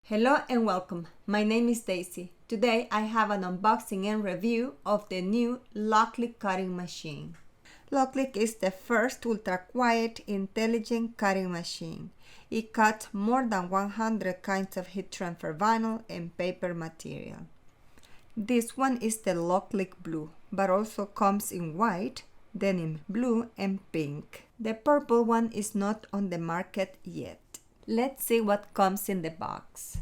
Hello and welcome. My name is Daisy. Today I have an unboxing and review of the new LOKLiK cutting machine. LOKLiK is the first ultra-quiet, intelligent cutting machine. It cuts more than 100 kinds of heat transfer vinyl and paper material. This one is the LOKLiK Blue, but also comes in white, denim blue, and pink. The purple one is not on the market yet. Let's see what comes in the box.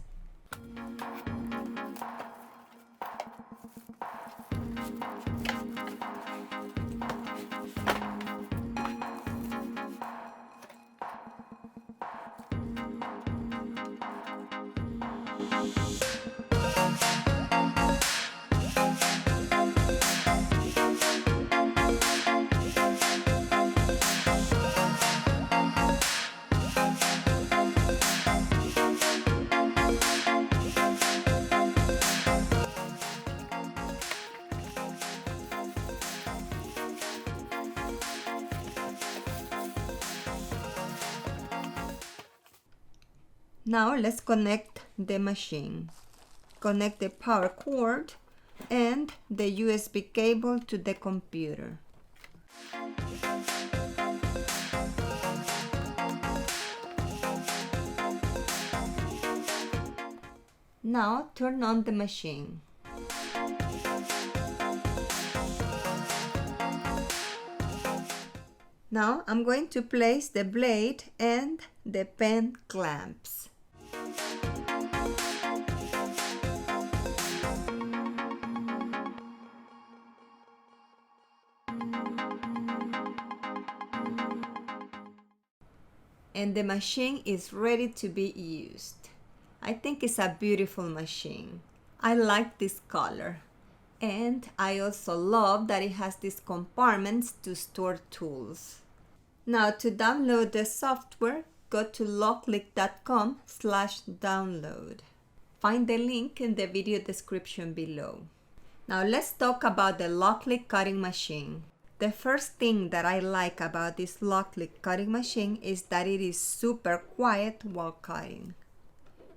Now let's connect the machine. Connect the power cord and the USB cable to the computer. Now turn on the machine. Now I'm going to place the blade and the pen clamps. And the machine is ready to be used. I think it's a beautiful machine. I like this color. And I also love that it has these compartments to store tools. Now to download the software, go to LOKLiK.com/download. Find the link in the video description below. Now let's talk about the LOKLiK cutting machine. The first thing that I like about this LOKLiK cutting machine is that it is super quiet while cutting.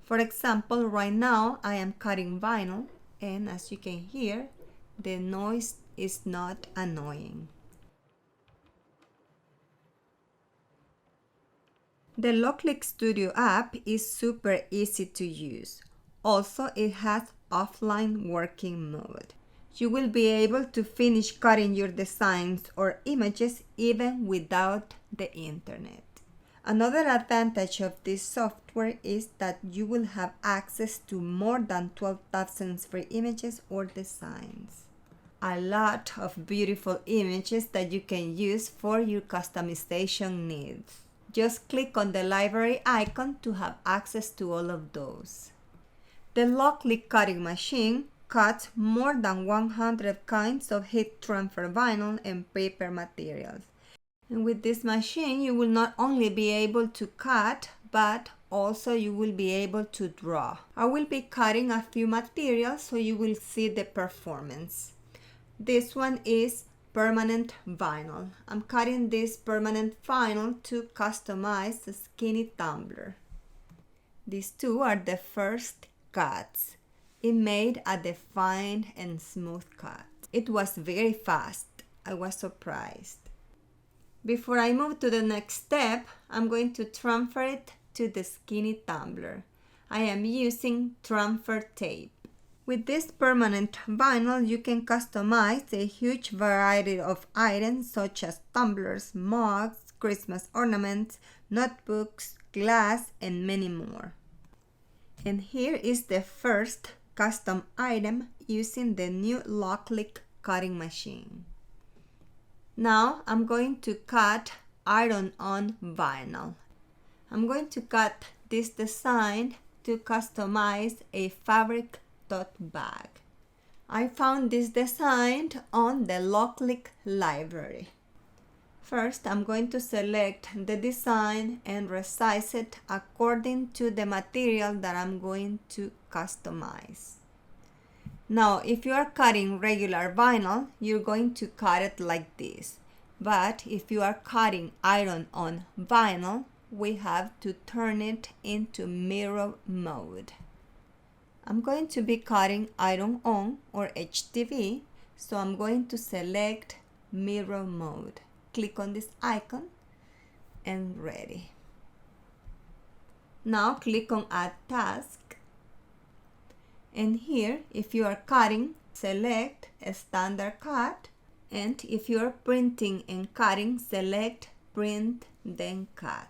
For example, right now I am cutting vinyl, and as you can hear, the noise is not annoying. The LOKLiK Studio app is super easy to use. Also, it has offline working mode. You will be able to finish cutting your designs or images even without the internet. Another advantage of this software is that you will have access to more than 12,000 free images or designs. A lot of beautiful images that you can use for your customization needs. Just click on the library icon to have access to all of those. The LOKLiK cutting machine cuts more than 100 kinds of heat transfer vinyl and paper materials. And with this machine, you will not only be able to cut, but also you will be able to draw. I will be cutting a few materials so you will see the performance. This one is permanent vinyl. I'm cutting this permanent vinyl to customize a skinny tumbler. These two are the first cuts. It made a defined and smooth cut. It was very fast. I was surprised. Before I move to the next step, I'm going to transfer it to the skinny tumbler. I am using transfer tape. With this permanent vinyl, you can customize a huge variety of items such as tumblers, mugs, Christmas ornaments, notebooks, glass, and many more. And here is the first custom item using the new LOKLiK cutting machine. Now I'm going to cut iron-on vinyl. I'm going to cut this design to customize a fabric tote bag. I found this design on the LOKLiK library. First, I'm going to select the design and resize it according to the material that I'm going to customize. Now, if you are cutting regular vinyl, you're going to cut it like this. But if you are cutting iron-on vinyl, we have to turn it into mirror mode. I'm going to be cutting iron on or HTV, so I'm going to select mirror mode. Click on this icon and ready. Now click on add task, and here if you are cutting, select a standard cut, and if you are printing and cutting, select print then cut.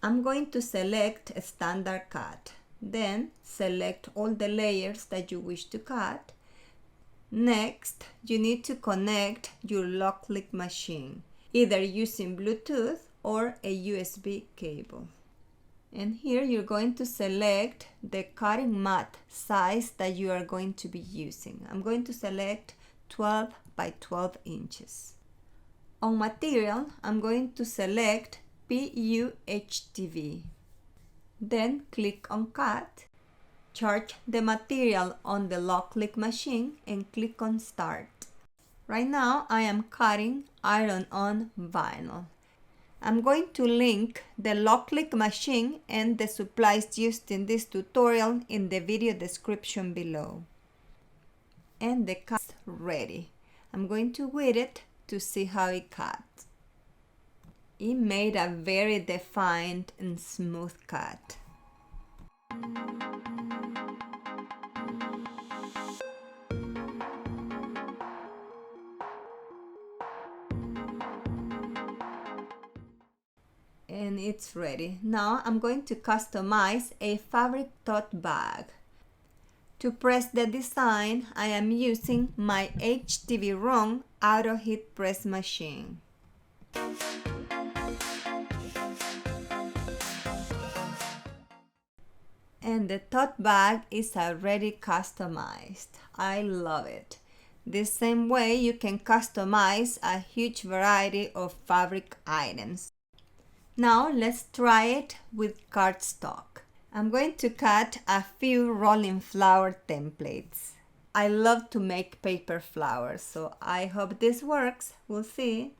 I'm going to select a standard cut, then select all the layers that you wish to cut. Next, you need to connect your LOKLiK machine, either using Bluetooth or a USB cable. And here you're going to select the cutting mat size that you are going to be using. I'm going to select 12 by 12 inches. On material, I'm going to select PUHTV. Then click on cut. Charge the material on the LOKLiK machine and click on start. Right now I am cutting iron-on vinyl. I'm going to link the LOKLiK machine and the supplies used in this tutorial in the video description below. And the cut's ready. I'm going to wet it to see how it cuts. It made a very defined and smooth cut. And it's ready. Now I'm going to customize a fabric tote bag. To press the design, I am using my HTV Run auto heat press machine. And the tote bag is already customized. I love it. The same way you can customize a huge variety of fabric items. Now let's try it with cardstock. I'm going to cut a few rolling flower templates. I love to make paper flowers, so I hope this works. We'll see.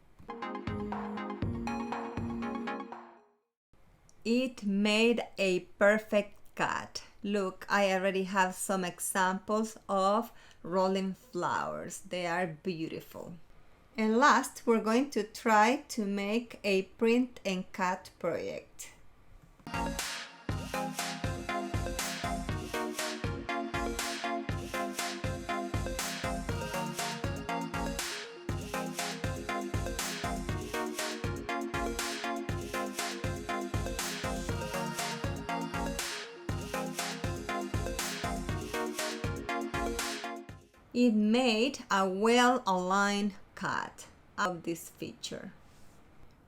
It made a perfect cut. Look, I already have some examples of rolling flowers. They are beautiful. And last, we're going to try to make a print and cut project. It made a well-aligned cut of this feature.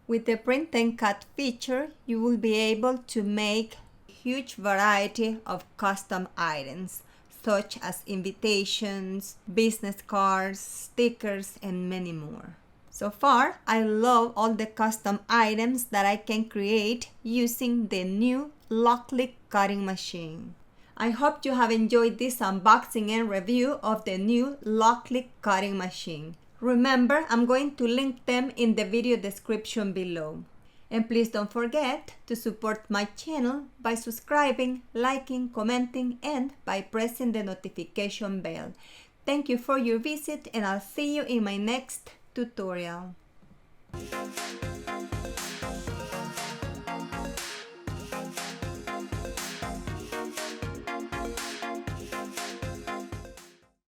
With the print and cut feature, you will be able to make a huge variety of custom items, such as invitations, business cards, stickers, and many more. So far, I love all the custom items that I can create using the new LOKLiK cutting machine. I hope you have enjoyed this unboxing and review of the new LOKLiK cutting machine. Remember, I'm going to link them in the video description below. And please don't forget to support my channel by subscribing, liking, commenting, and by pressing the notification bell. Thank you for your visit, and I'll see you in my next tutorial.